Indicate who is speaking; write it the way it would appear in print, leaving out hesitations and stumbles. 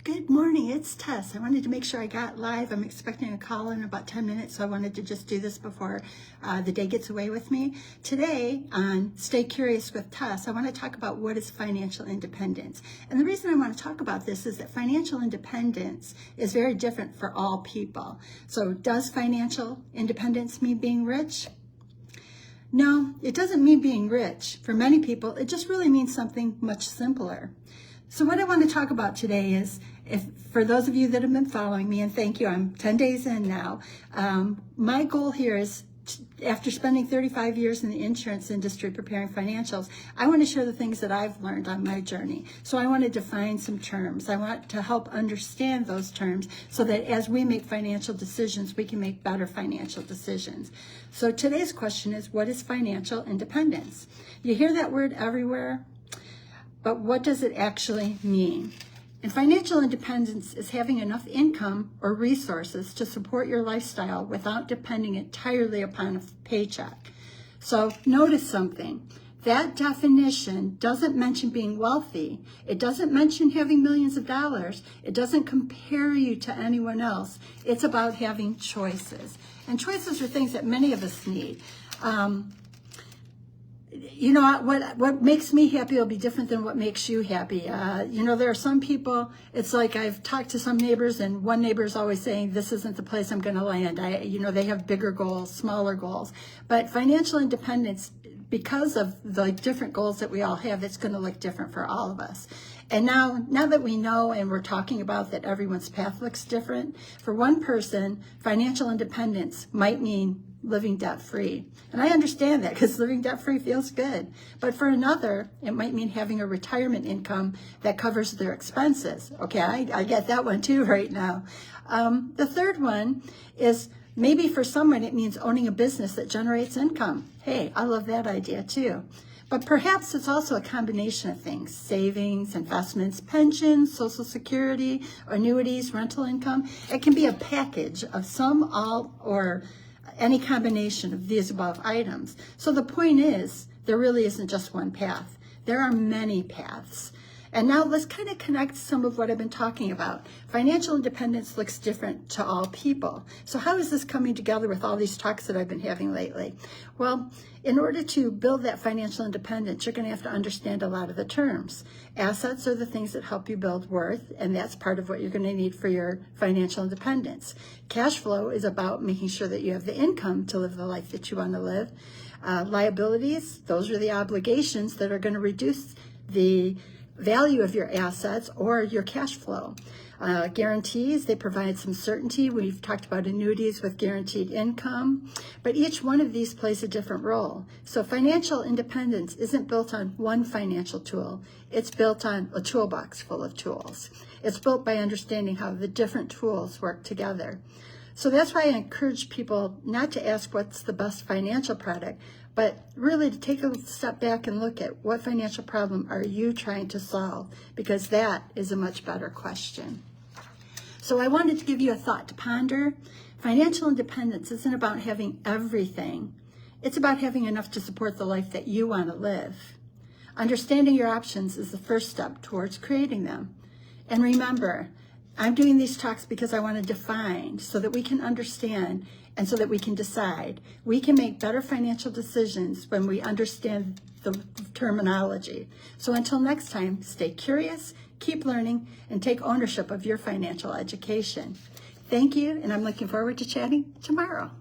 Speaker 1: Good morning, it's Tess. I wanted to make sure I got live. I'm expecting a call in about 10 minutes, so I wanted to just do this before the day gets away with me. Today on Stay Curious with Tess, I want to talk about what is financial independence. And the reason I want to talk about this is that financial independence is very different for all people. So does financial independence mean being rich? No, it doesn't mean being rich. For many people, it just really means something much simpler. So what I want to talk about today is, for those of you that have been following me, and thank you, I'm 10 days in now, my goal here is, after spending 35 years in the insurance industry preparing financials, I want to share the things that I've learned on my journey. So I want to define some terms. I want to help understand those terms so that as we make financial decisions, we can make better financial decisions. So today's question is, what is financial independence? You hear that word everywhere, but what does it actually mean? And financial independence is having enough income or resources to support your lifestyle without depending entirely upon a paycheck. So notice something. That definition doesn't mention being wealthy. It doesn't mention having millions of dollars. It doesn't compare you to anyone else. It's about having choices. And choices are things that many of us need. You know, what makes me happy will be different than what makes you happy. There are some people, it's like I've talked to some neighbors, and one neighbor is always saying, this isn't the place I'm going to land. They have bigger goals, smaller goals. But financial independence, because of the different goals that we all have, it's going to look different for all of us. And now that we know and we're talking about that everyone's path looks different, for one person, financial independence might mean living debt-free. And I understand that because living debt-free feels good. But for another, it might mean having a retirement income that covers their expenses. Okay, I get that one too right now. The third one is maybe for someone it means owning a business that generates income. Hey, I love that idea too. But perhaps it's also a combination of things: savings, investments, pensions, Social Security, annuities, rental income. It can be a package of some, all, or any combination of these above items. So the point is, there really isn't just one path. There are many paths. And now let's kind of connect some of what I've been talking about. Financial independence looks different to all people. So how is this coming together with all these talks that I've been having lately? Well, in order to build that financial independence, you're going to have to understand a lot of the terms. Assets are the things that help you build worth, and that's part of what you're going to need for your financial independence. Cash flow is about making sure that you have the income to live the life that you want to live. Liabilities, those are the obligations that are going to reduce the value of your assets or your cash flow. Guarantees, they provide some certainty. We've talked about annuities with guaranteed income, but each one of these plays a different role. So financial independence isn't built on one financial tool. It's built on a toolbox full of tools. It's built by understanding how the different tools work together. So that's why I encourage people not to ask what's the best financial product, but really to take a step back and look at what financial problem are you trying to solve, because that is a much better question. So I wanted to give you a thought to ponder. Financial independence isn't about having everything. It's about having enough to support the life that you want to live. Understanding your options is the first step towards creating them. And remember, I'm doing these talks because I want to define so that we can understand and so that we can decide. We can make better financial decisions when we understand the terminology. So until next time, stay curious, keep learning, and take ownership of your financial education. Thank you, and I'm looking forward to chatting tomorrow.